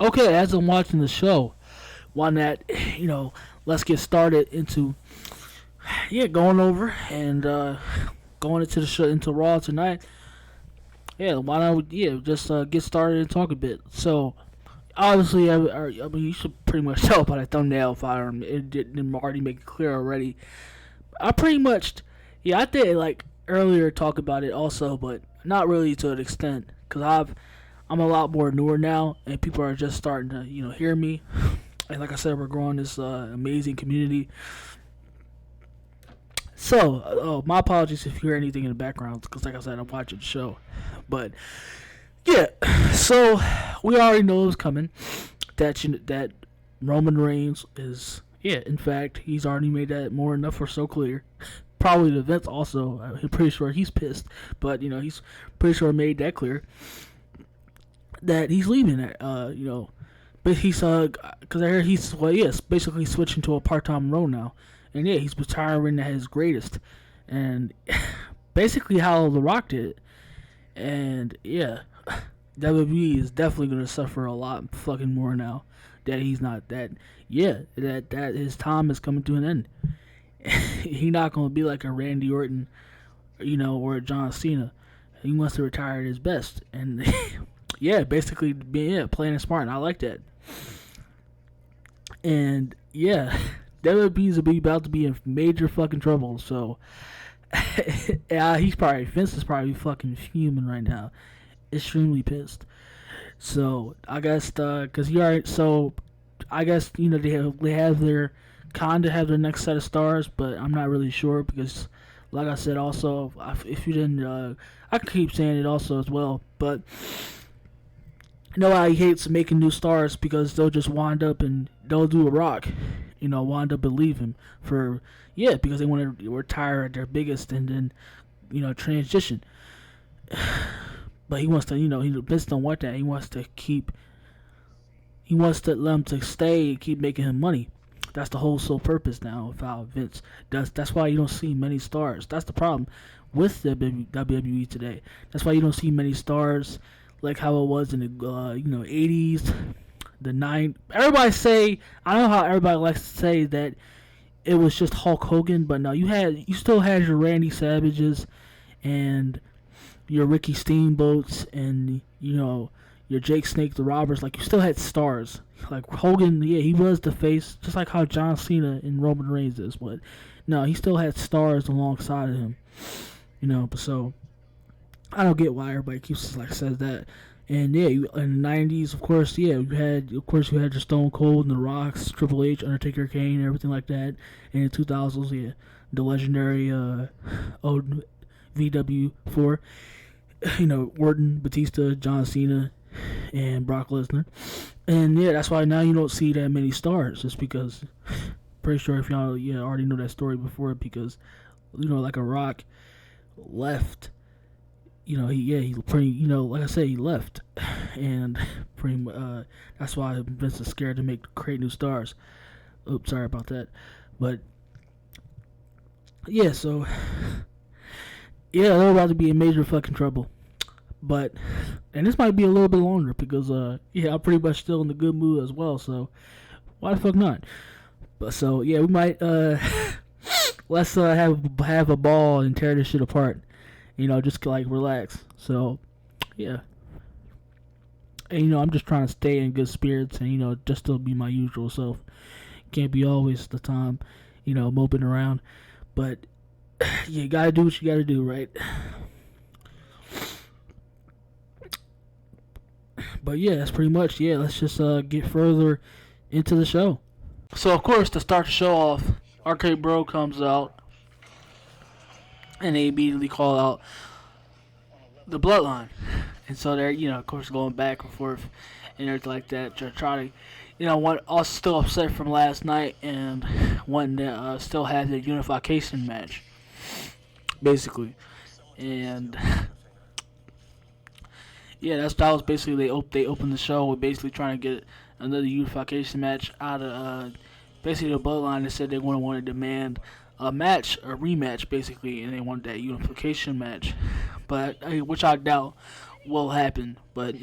Okay, as I'm watching the show, why not, let's get started into, going over and going into the show, into Raw tonight. Yeah, why not, just get started and talk a bit. So, obviously, I mean, you should pretty much tell by the thumbnail if it didn't already make it clear already. I pretty much, I did, like, earlier talk about it also, but not really to an extent, because I'm a lot more newer now, and people are just starting to, hear me. And like I said, we're growing this amazing community. So, my apologies if you hear anything in the background, because like I said, I'm watching the show. But yeah, so we already know it's coming. That Roman Reigns is, in fact, he's already made that more enough or so clear. Probably the Vince also. I'm pretty sure he's pissed, but he's pretty sure made that clear that he's leaving it. But he's because I heard he's basically switching to a part-time role now, and he's retiring at his greatest, and basically how The Rock did it, and WWE is definitely gonna suffer a lot fucking more now that he's not that that his time is coming to an end. He's not gonna be like a Randy Orton, or a John Cena. He wants to retire at his best, and basically being playing it smart. And I like that. And WWE's about to be in major fucking trouble. So Vince is probably fucking fuming right now, extremely pissed. So I guess because he already I guess they have their next set of stars, but I'm not really sure because, like I said, also if you didn't, I could keep saying it also as well, but. He hates making new stars because they'll just wind up and they'll do a Rock, wind up and leave him because they want to retire at their biggest and then, transition. But he wants to, Vince don't want that. He wants to let him to stay and keep making him money. That's the whole sole purpose now of how Vince does. That's why you don't see many stars. That's the problem with the WWE today. That's why you don't see many stars. Like how it was in the 80s, the 90s. Everybody say, I know how everybody likes to say that it was just Hulk Hogan, but no, you still had your Randy Savages and your Ricky Steamboats and your Jake Snake the Robbers. Like you still had stars. Like Hogan, he was the face, just like how John Cena and Roman Reigns is. But no, he still had stars alongside of him. But so. I don't get why everybody keeps says that. And in the 90s, of course, you had your Stone Cold and The Rocks, Triple H, Undertaker, Kane, everything like that. And in the 2000s, the legendary old VW4, Orton, Batista, John Cena, and Brock Lesnar. And that's why now you don't see that many stars, just because. Pretty sure if y'all already know that story before, because like a Rock left. He pretty, like I said, he left, and pretty, that's why Vince is scared to create new stars. Oops, sorry about that, but so they're about to be in major fucking trouble, and this might be a little bit longer because I'm pretty much still in the good mood as well, so why the fuck not? But so we might let's have a ball and tear this shit apart. Just like relax. So, and I'm just trying to stay in good spirits and just to be my usual self. Can't be always the time, moping around. But you gotta do what you gotta do, right? But that's pretty much. Let's just get further into the show. So of course, to start the show off, Arcade Bro comes out. And they immediately call out the Bloodline. And so they're, of course, going back and forth and everything like that. To try to, one also still upset from last night and wanting to still have the unification match, basically. And that was basically they opened the show with basically trying to get another unification match out of basically the Bloodline. They said they want to demand a rematch, basically, and they want that unification match, but which I doubt will happen. But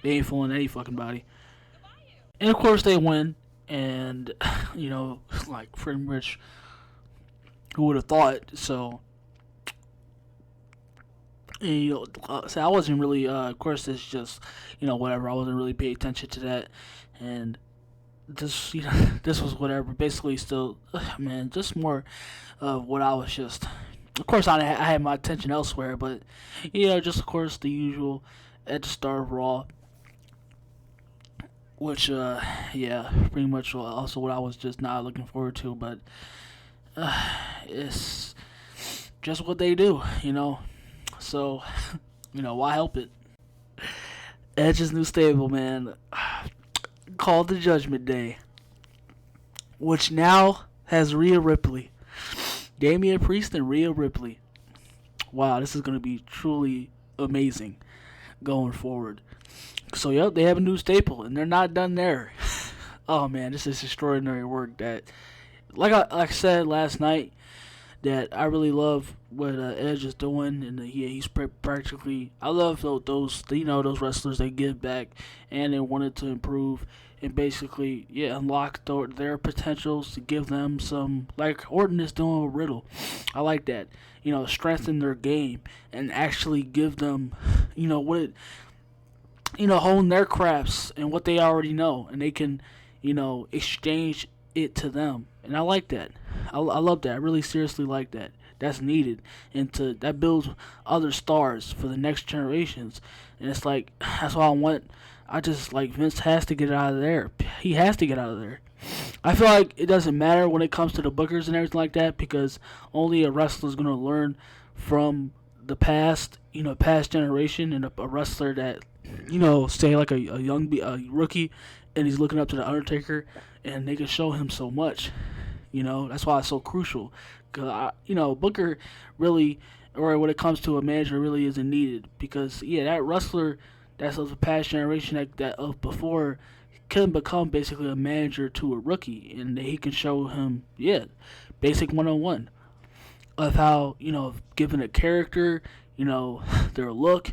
They ain't fooling any fucking body. And of course they win. And like pretty much, who would have thought? So, and, so I wasn't really. Of course, it's just whatever. I wasn't really paying attention to that, and this this was whatever. Basically, still, man, just more of what I was just. Of course, I had my attention elsewhere, but just of course the usual at the start of Raw, which yeah, pretty much also what I was just not looking forward to, but it's just what they do. So, why help it? Edge's new stable, man, called the Judgment Day, which now has Rhea Ripley, Damian Priest, and Rhea Ripley. Wow, this is going to be truly amazing going forward. So, yep, they have a new staple, and they're not done there. Oh, man, this is extraordinary work that, like I said last night, that I really love what Edge is doing, and he's practically. I love those wrestlers that give back and they wanted to improve and basically unlock their potentials to give them some, like Orton is doing with Riddle. I like that. Strengthen their game and actually give them what hone their crafts and what they already know, and they can exchange it to them. And I like that. I love that. I really seriously like that. That's needed, and that builds other stars for the next generations. And it's like that's what I want. I just like Vince has to get out of there. He has to get out of there. I feel like it doesn't matter when it comes to the bookers and everything like that, because only a wrestler is gonna learn from the past, past generation, and a wrestler that, say like a rookie, and he's looking up to the Undertaker, and they can show him so much. That's why it's so crucial. Cause Booker really, or when it comes to a manager, really isn't needed, because that wrestler that's of the past generation that of before can become basically a manager to a rookie, and he can show him basic 101 of how given a character, their look,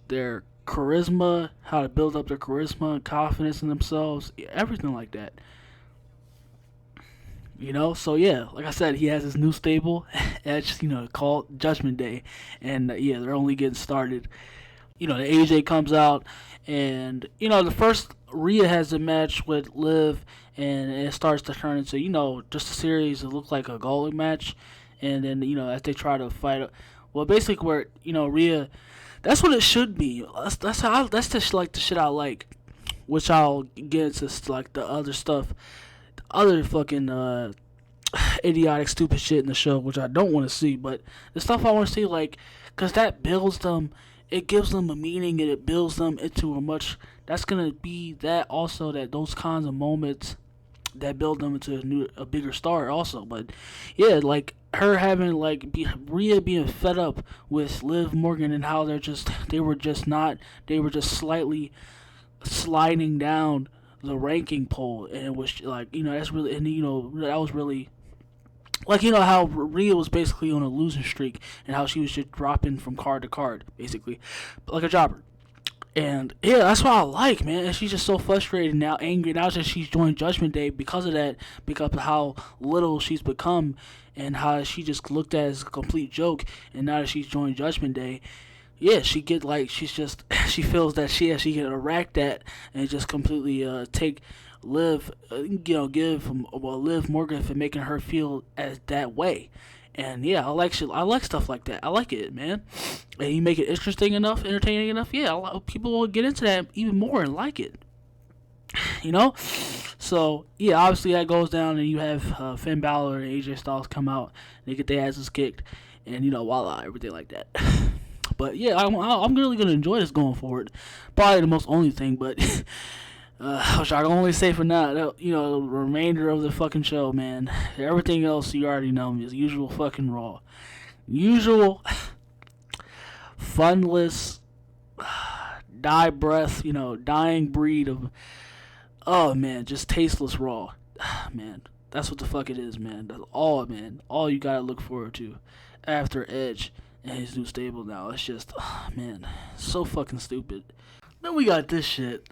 their charisma, how to build up their charisma and confidence in themselves, everything like that. So like I said, he has his new stable, Edge, called Judgment Day, and they're only getting started. The AJ comes out, and the first Rhea has a match with Liv, and it starts to turn into just a series that looks like a gauntlet match, and then as they try to fight, well, basically where Rhea, that's what it should be. That's just like the shit I like, which I'll get into like the other stuff. Other fucking idiotic, stupid shit in the show, which I don't want to see, but the stuff I want to see, like, because that builds them, it gives them a meaning, and it builds them into that's going to be that also, that those kinds of moments that build them into a bigger star also. But, like, her having, like, Rhea being fed up with Liv Morgan and how they were just slightly sliding down the ranking poll, and it was like that's really, and that was really like how Rhea was basically on a losing streak, and how she was just dropping from card to card basically like a jobber. And that's what I like, man. And she's just so frustrated now, angry now that she's joined Judgment Day because of that, because of how little she's become, and how she just looked at as a complete joke. And now that she's joined Judgment Day, she get like she feels that she can erect that and just completely take Liv, give Liv Morgan for making her feel as that way. And I like stuff like that. I like it, man. And you make it interesting enough, entertaining enough. People will get into that even more and like it. So obviously that goes down, and you have Finn Balor and AJ Styles come out. They get their asses kicked, and voila, everything like that. But I'm really gonna enjoy this going forward. Probably the most only thing, but which I can only say for now. The remainder of the fucking show, man. Everything else you already know is usual fucking Raw, usual funless, dying breed of just tasteless Raw. Man, that's what the fuck it is, man. That's all, man. All you gotta look forward to after Edge and his new stable now. It's just, man, so fucking stupid. Then we got this shit.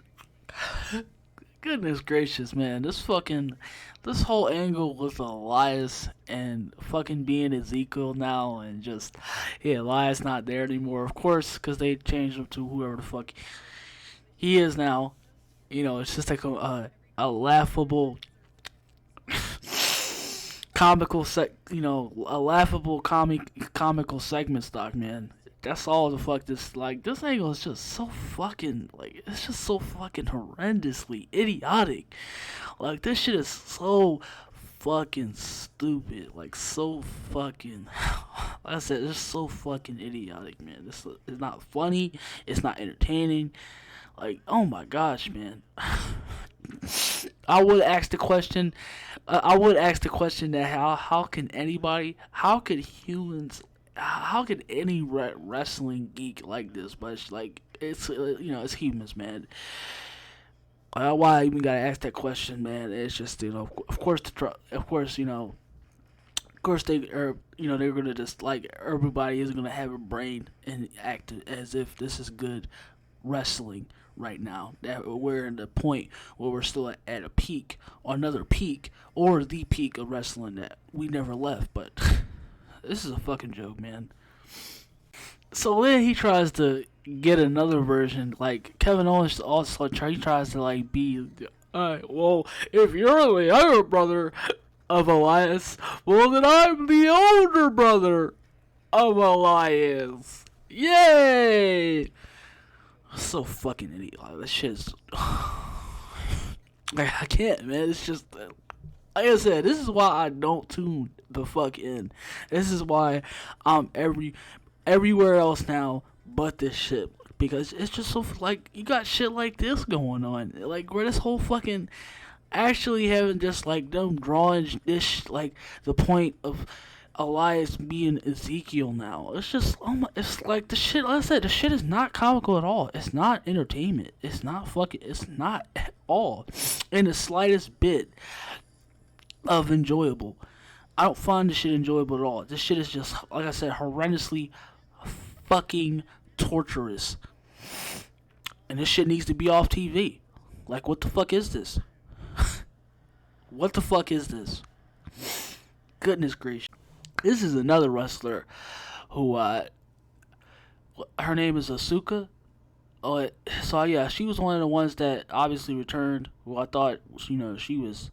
Goodness gracious, man. This whole angle with Elias and fucking being Ezekiel now, and just, yeah, Elias not there anymore, of course, because they changed him to whoever the fuck he is now. It's just like a laughable, a laughable comical segment stock, man. That's all the fuck this angle is just so fucking, it's just so fucking horrendously idiotic. Like, this shit is so fucking stupid. Like, so fucking, like I said, it's so fucking idiotic, man. This is not funny. It's not entertaining. Like, oh my gosh, man. I would ask the question. I would ask the question that how can anybody, how could any wrestling geek like this? But it's like, it's humans, man. Why I even gotta ask that question, man? It's just, of course of course they are, they're gonna just, like, everybody is gonna have a brain and act as if this is good wrestling right now. That we're in the point where we're still at a peak, or another peak, or the peak of wrestling that we never left. But this is a fucking joke, man. So then he tries to get another version. Like, Kevin Owens also he tries to, like, be, alright, well, if you're the younger brother of Elias, well, then I'm the older brother of Elias. Yay! So fucking idiot. This shit is. I can't, man. It's just, like I said, this is why I don't tune the fuck in. This is why I'm everywhere else now but this shit, because it's just so, like, you got shit like this going on, like, where this whole fucking actually having just, like, them drawing this, like, the point of Elias being Ezekiel now. It's just, oh my, it's like, the shit, like I said, the shit is not comical at all. It's not entertainment. It's not at all in the slightest bit of enjoyable. I don't find this shit enjoyable at all. This shit is just, like I said, horrendously fucking torturous. And this shit needs to be off TV. Like, what the fuck is this? What the fuck is this? Goodness gracious. This is another wrestler who, her name is Asuka. So yeah, she was one of the ones that obviously returned. Who I thought, she was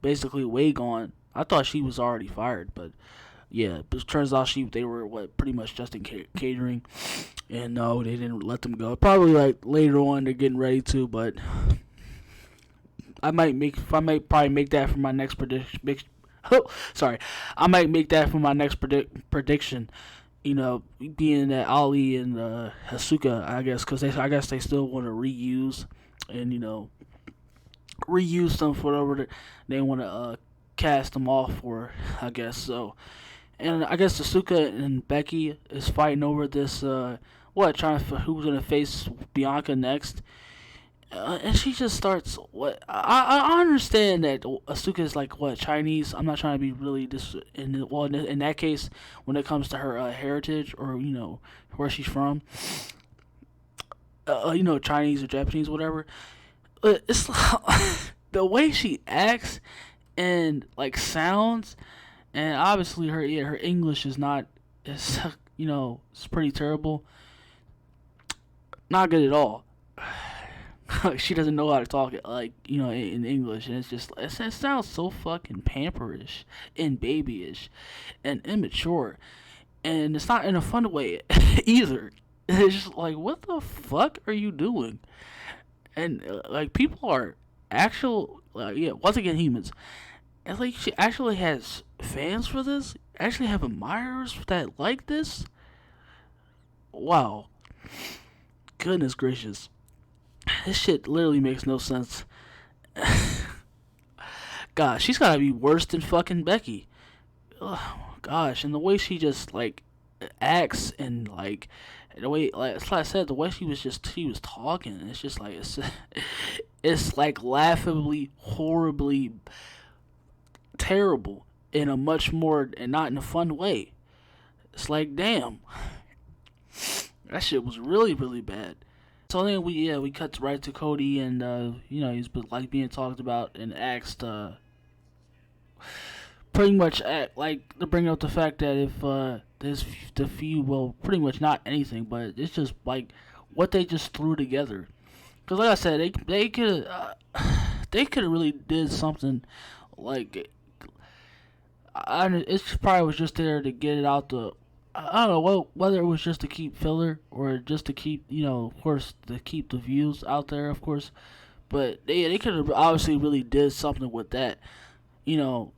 basically way gone. I thought she was already fired, but yeah, but it turns out they were pretty much just in catering, and no, they didn't let them go. Probably, like, later on they're getting ready to, but I might probably make that for my next prediction. Oh, sorry, I might make that for my next prediction. Being that Ali and Asuka, I guess, because I guess they still want to reuse and reuse them for whatever they want to cast them off for, I guess. So, and I guess Asuka and Becky is fighting over this who's gonna face Bianca next. And she just starts, I understand that Asuka is, like, Chinese. I'm not trying to be really in that case, when it comes to her heritage, or where she's from, Chinese or Japanese, whatever. It's the way she acts and, like, sounds, and obviously her English is not, it's it's pretty terrible, not good at all. She doesn't know how to talk, like, in English, and it sounds so fucking pamperish and babyish and immature, and it's not in a fun way either. It's just like, what the fuck are you doing? And like, people are once again, humans, and, like, she actually has fans for this, actually have admirers that like this. Wow, goodness gracious. This shit literally makes no sense. Gosh, she's gotta be worse than fucking Becky. Oh, gosh, and the way she just, like, acts, and, like, the way, like I said, the way she was talking, it's just like, it's like laughably, horribly terrible in a much more, and not in a fun way. It's like, damn, that shit was really, really bad. So then we cut right to Cody, and he's been like being talked about and asked pretty much like to bring up the fact that if the feud, well, pretty much not anything, but it's just like what they just threw together. Because like I said, they could have really did something like it's probably was just there to get it out the. I don't know whether it was just to keep filler or just to keep, of course, to keep the views out there, of course. But they could have obviously really did something with that. When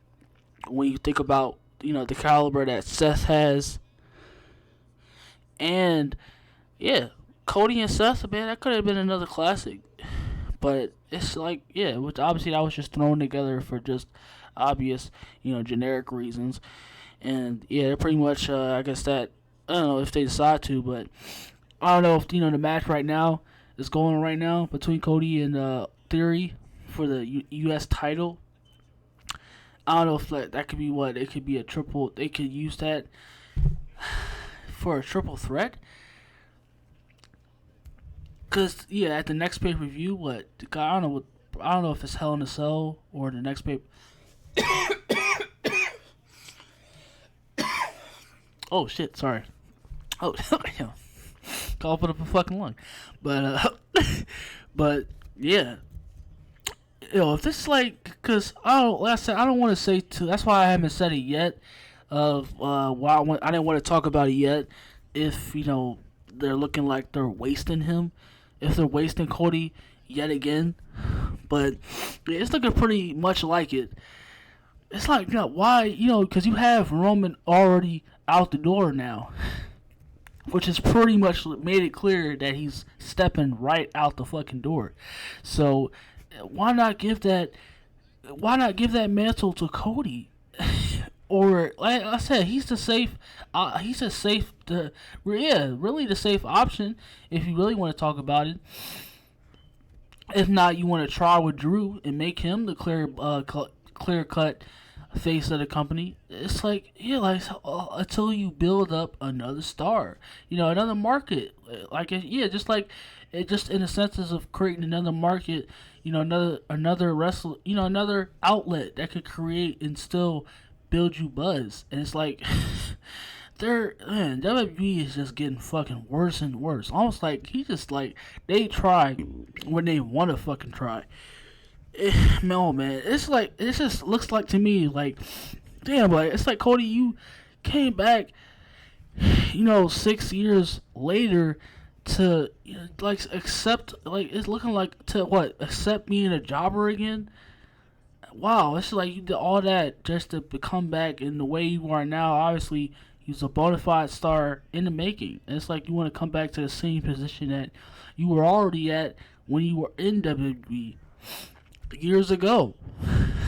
you think about, the caliber that Seth has. And, yeah, Cody and Seth, man, that could have been another classic. But it's like, yeah, which obviously that was just thrown together for just obvious, generic reasons. And, yeah, they're pretty much, I guess that, I don't know if they decide to, but I don't know if, the match right now is going on right now between Cody and Theory for the U.S. title. I don't know if that could be what, it could be a triple, they could use that for a triple threat. Because, yeah, at the next pay-per-view, I don't know if it's Hell in a Cell or the next pay. Oh shit! Sorry. Oh, cough up a fucking lung. But yeah, if this is because I don't want to say too. That's why I haven't said it yet. Of why I didn't want to talk about it yet. If they're looking like they're wasting him, if they're wasting Cody yet again, but it's looking pretty much like it. It's like, why, because you have Roman already out the door now, which has pretty much made it clear that he's stepping right out the fucking door. So why not give that mantle to Cody? Or like I said, he's the safe really the safe option if you really want to talk about it. If not, you want to try with Drew and make him the clear cut face of the company. It's like, until you build up another star, another market, just in the senses of creating another market, another wrestler, another outlet that could create and still build you buzz. And it's like WWE is just getting fucking worse and worse. Almost like they try when they want to fucking try. No, man, it just looks like to me like, damn, it's like, Cody, you came back, 6 years later to accept, it's looking like to accept being a jobber again. Wow, it's like you did all that just to come back in the way you are now. Obviously, he's a bona fide star in the making. And it's like you want to come back to the same position that you were already at when you were in WWE years ago.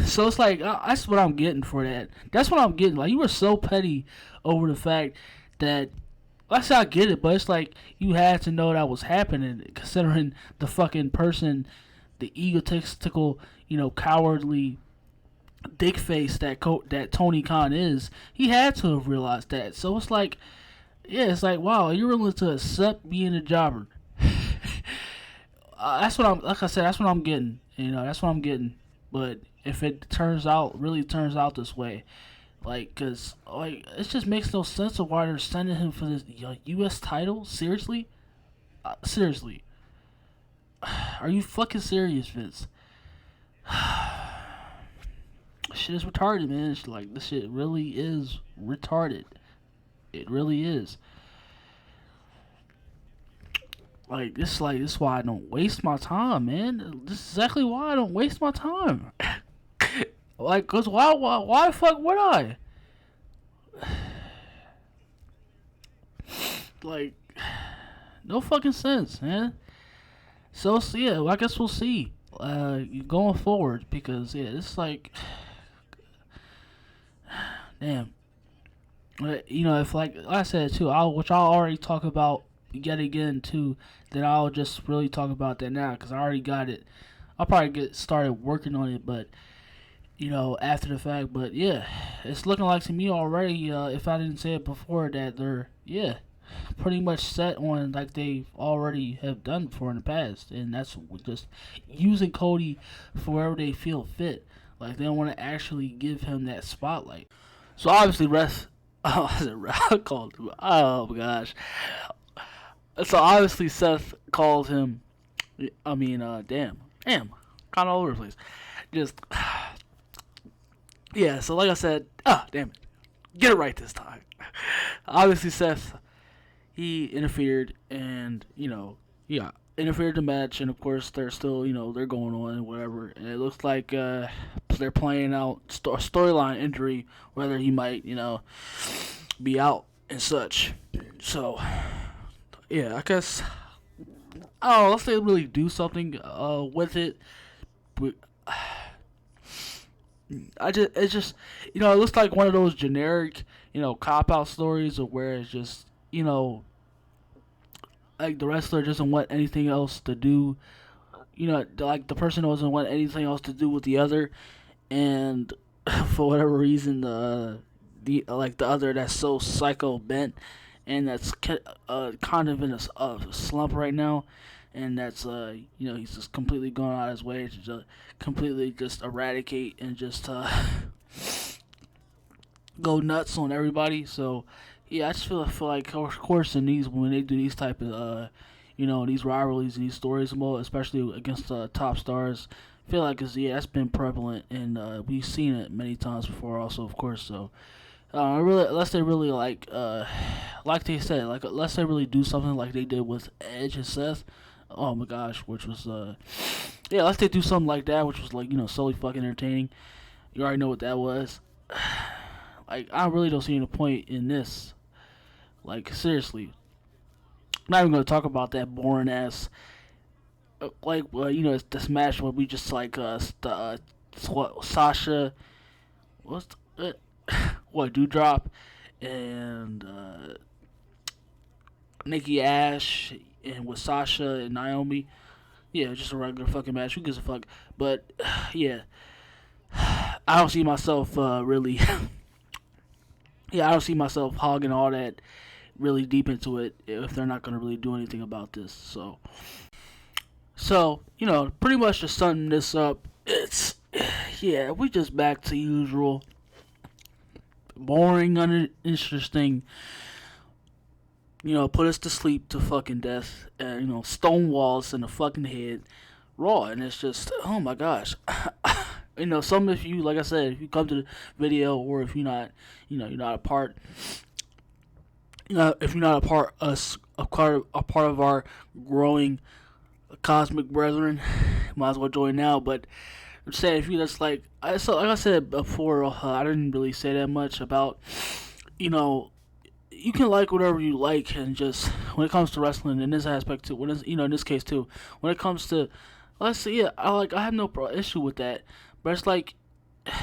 So it's like, that's what I'm getting for that. That's what I'm getting. Like, you were so petty over the fact that, I get it, but it's like you had to know that was happening, considering the fucking person, the egotistical, cowardly dick face that Tony Khan is. He had to have realized that. So it's like, it's like, wow, you're willing to accept being a jobber. That's what that's what I'm getting. That's what I'm getting. But if it really turns out this way, because it just makes no sense of why they're sending him for this U.S. title. Seriously, seriously, are you fucking serious, Vince? Shit is retarded, man. It's like, this shit really is retarded. It really is. This is why I don't waste my time, man. This is exactly why I don't waste my time. Cause why the fuck would I? No fucking sense, man. So, yeah, I guess we'll see going forward, because, it's like, damn. If like I said too, which I'll already talk about yet again too, then I'll just really talk about that now, because I already got it. I'll probably get started working on it, but after the fact. But yeah, it's looking like to me already, if I didn't say it before, that they're pretty much set on like they already have done before in the past, and that's just using Cody for wherever they feel fit. Like they don't want to actually give him that spotlight. So obviously, rest. Oh, I called him. Oh my gosh. So obviously, Seth called him. I mean, damn, kind of all over the place. Just yeah. So like I said, damn it, get it right this time. Obviously, Seth he interfered, and yeah, interfered the match, and of course they're still they're going on and whatever, and it looks like they're playing out storyline injury, whether he might be out and such. So yeah, I guess I don't know. Let's say really do something with it. But it's just it looks like one of those generic cop out stories of where it's just like the wrestler doesn't want anything else to do. Like the person doesn't want anything else to do with the other, and for whatever reason, the like the other that's so psycho bent, and that's kind of in a slump right now, and that's he's just completely going out of his way to just completely just eradicate and just go nuts on everybody. So yeah, I just feel like of course in these when they do these type of these rivalries and these stories, especially against top stars, I feel like that's been prevalent, and we've seen it many times before also, of course. So really, unless they really like they said, like unless they really do something like they did with Edge and Seth. Oh my gosh, which was yeah, unless they do something like that, which was like solely fucking entertaining. You already know what that was. Like I really don't see any point in this. Like seriously, I'm not even gonna talk about that boring ass it's this match where we just Sasha what's what Dewdrop and Nikki Ash and with Sasha and Naomi. Yeah, just a regular fucking match. Who gives a fuck? But yeah, I don't see myself really. Yeah, I don't see myself hogging all that really deep into it if they're not gonna really do anything about this. So pretty much to sum this up, it's yeah, we just back to usual, boring, uninteresting. Put us to sleep to fucking death, and stone walls in the fucking head, raw, and it's just oh my gosh. Some if you like I said, if you come to the video or if you're not, you're not a part. If you're not a part of our growing cosmic brethren, might as well join now. But I'm saying if you just like I said before, I didn't really say that much about you can like whatever you like, and just when it comes to wrestling in this aspect too, when it's in this case too, when it comes to let's see, yeah, I have no issue with that, but it's like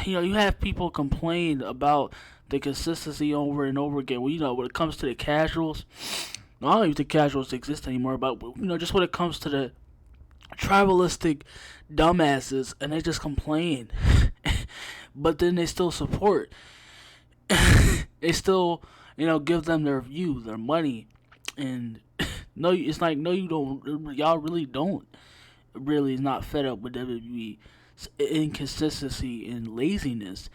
you have people complain about the consistency over and over again. Well, when it comes to the casuals, I don't even think casuals exist anymore. But just when it comes to the tribalistic dumbasses, and they just complain, but then they still support. They still, give them their view, their money, and no, it's like no, you don't. Y'all really don't. Really, is not fed up with WWE inconsistency and laziness.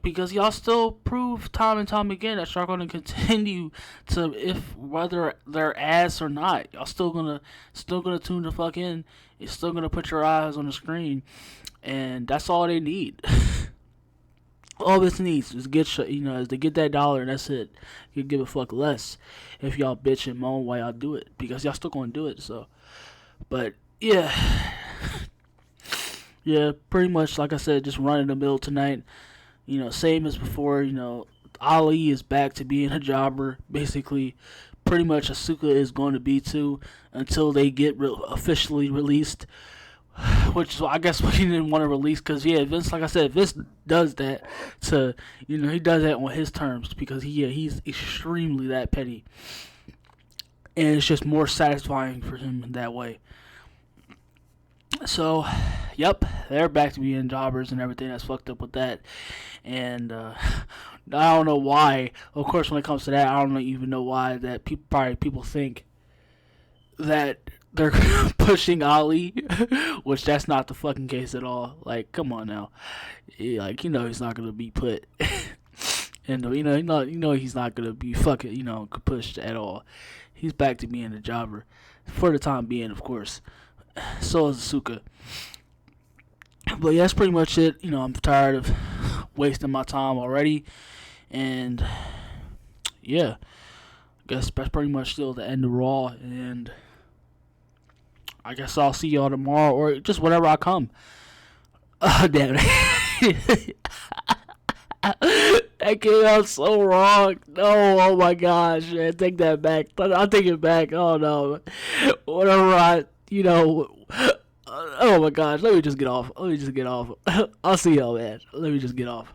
Because y'all still prove time and time again that y'all gonna continue to, if whether they're ass or not, y'all still gonna tune the fuck in. You're still gonna put your eyes on the screen, and that's all they need. All this needs is is to get that dollar, and that's it. You give a fuck less if y'all bitch and moan while y'all do it, because y'all still gonna do it. So, but yeah, yeah, pretty much like I said, just running the mill tonight. Same as before. Ali is back to being a jobber. Basically, pretty much Asuka is going to be too until they get officially released. Which is, I guess, what he didn't want to release, because yeah, Vince, like I said, Vince does that to he does that on his terms, because he's extremely that petty, and it's just more satisfying for him that way. So, yep, they're back to being jobbers and everything that's fucked up with that. And I don't know why. Of course, when it comes to that, I don't even know why that people think that they're pushing Ali, which that's not the fucking case at all. Like, come on now, like he's not gonna be put, and he's not gonna be fucking pushed at all. He's back to being a jobber for the time being, of course. So is Asuka. But yeah, that's pretty much it. I'm tired of wasting my time already, and yeah, I guess that's pretty much still the end of Raw, and I guess I'll see y'all tomorrow or just whenever I come. Oh, damn it. That came out so wrong. No, oh my gosh, man. Take that back. I'll take it back. Oh no. Whatever oh my gosh. Let me just get off. I'll see y'all, man. Let me just get off.